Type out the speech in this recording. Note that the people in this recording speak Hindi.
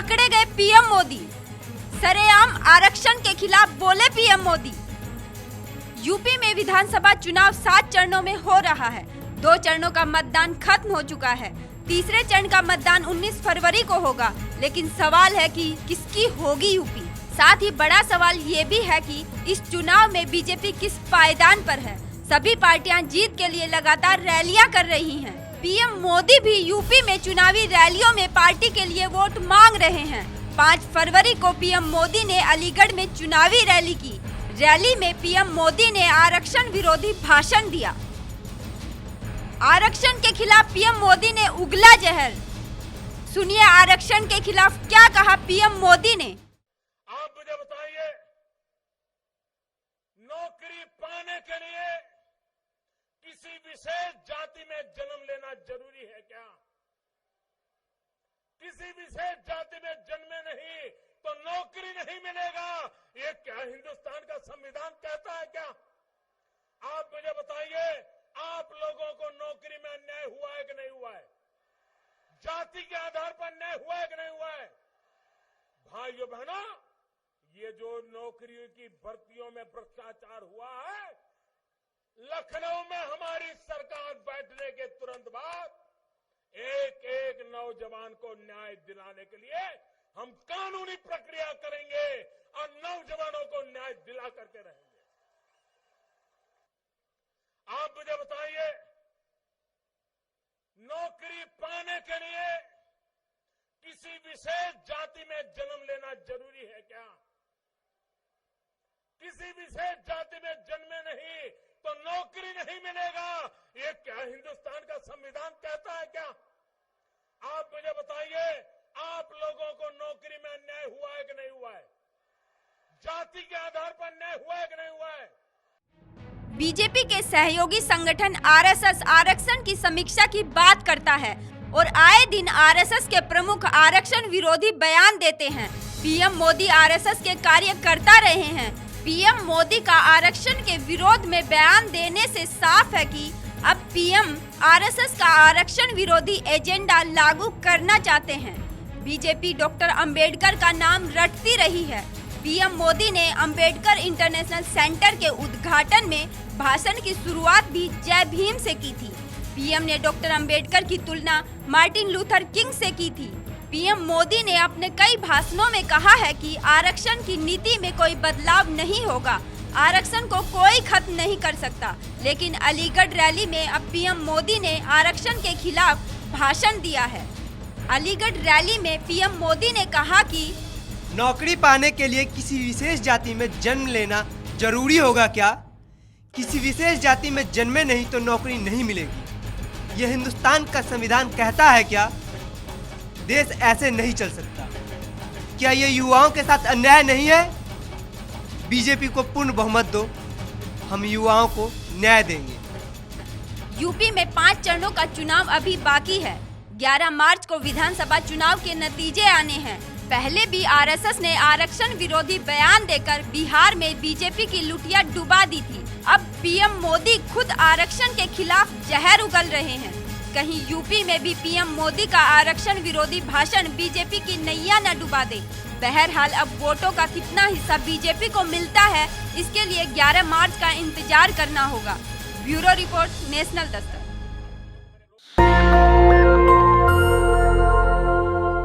पकड़े गए पीएम मोदी। सरेआम आरक्षण के खिलाफ बोले पीएम मोदी। यूपी में विधानसभा चुनाव 7 चरणों में हो रहा है। 2 चरणों का मतदान खत्म हो चुका है। तीसरे चरण का मतदान 19 फरवरी को होगा। लेकिन सवाल है कि किसकी होगी यूपी। साथ ही बड़ा सवाल ये भी है कि इस चुनाव में बीजेपी किस पायदान पर है। सभी पार्टियां जीत के लिए लगातार रैलियां कर रही हैं। पीएम मोदी भी यूपी में चुनावी रैलियों में पार्टी के लिए वोट मांग रहे हैं। 5 फरवरी को पीएम मोदी ने अलीगढ़ में चुनावी रैली की। रैली में पीएम मोदी ने आरक्षण विरोधी भाषण दिया। आरक्षण के खिलाफ पीएम मोदी ने उगला जहर। सुनिए आरक्षण के खिलाफ क्या कहा पीएम मोदी ने। आप मुझे बताइए, नौकरी पाने के लिए किसी विशेष जाति में जन्म लेना जरूरी है क्या? किसी विशेष जाति में जन्मे नहीं तो नौकरी नहीं मिलेगा, ये क्या हिंदुस्तान का संविधान कहता है क्या? आप मुझे बताइए, आप लोगों को नौकरी में अन्याय हुआ है कि नहीं हुआ है? जाति के आधार पर अन्याय हुआ है कि नहीं हुआ है? भाइयों बहनों, ये जो नौकरियों की भर्तियों में भ्रष्टाचार हुआ है, लखनऊ में हमारी सरकार बैठने के तुरंत बाद एक एक नौजवान को न्याय दिलाने के लिए हम कानूनी प्रक्रिया करेंगे और नौजवानों को न्याय दिला करके रहेंगे। आप मुझे बताइए, नौकरी पाने के लिए किसी विशेष जाति में जन्म लेना जरूरी है क्या? किसी विशेष जाति में जन्मे नहीं तो नौकरी नहीं मिलेगा, ये क्या हिंदुस्तान का संविधान कहता है क्या? आप मुझे बताइए, आप लोगों को नौकरी में अन्याय हुआ है कि नहीं हुआ है? जाति के आधार पर अन्याय हुआ है कि नहीं हुआ है? बीजेपी के सहयोगी संगठन आरएसएस आरक्षण की समीक्षा की बात करता है और आए दिन आरएसएस के प्रमुख आरक्षण विरोधी बयान देते हैं। पीएम मोदी आरएसएस के कार्य करता रहे हैं। पीएम मोदी का आरक्षण के विरोध में बयान देने से साफ है कि अब पीएम आरएसएस का आरक्षण विरोधी एजेंडा लागू करना चाहते हैं। बीजेपी डॉक्टर अंबेडकर का नाम रटती रही है। पीएम मोदी ने अंबेडकर इंटरनेशनल सेंटर के उद्घाटन में भाषण की शुरुआत भी जय भीम से की थी। पीएम ने डॉक्टर अंबेडकर की तुलना मार्टिन लूथर किंग से की थी। पीएम मोदी ने अपने कई भाषणों में कहा है कि आरक्षण की नीति में कोई बदलाव नहीं होगा, आरक्षण को कोई खत्म नहीं कर सकता। लेकिन अलीगढ़ रैली में अब पीएम मोदी ने आरक्षण के खिलाफ भाषण दिया है। अलीगढ़ रैली में पीएम मोदी ने कहा कि नौकरी पाने के लिए किसी विशेष जाति में जन्म लेना जरूरी होगा क्या? किसी विशेष जाति में जन्मे नहीं तो नौकरी नहीं मिलेगी, यह हिंदुस्तान का संविधान कहता है क्या? देश ऐसे नहीं चल सकता। क्या ये युवाओं के साथ अन्याय नहीं है? बीजेपी को पूर्ण बहुमत दो, हम युवाओं को न्याय देंगे। यूपी में 5 चरणों का चुनाव अभी बाकी है। 11 मार्च को विधानसभा चुनाव के नतीजे आने हैं। पहले भी आरएसएस ने आरक्षण विरोधी बयान देकर बिहार में बीजेपी की लुटिया डुबा दी थी। अब पीएम मोदी खुद आरक्षण के खिलाफ जहर उगल रहे हैं। कहीं यूपी में भी पीएम मोदी का आरक्षण विरोधी भाषण बीजेपी की नैया न डुबा दे। बहरहाल अब वोटों का कितना हिस्सा बीजेपी को मिलता है, इसके लिए 11 मार्च का इंतजार करना होगा। Bureau report, national Dastak.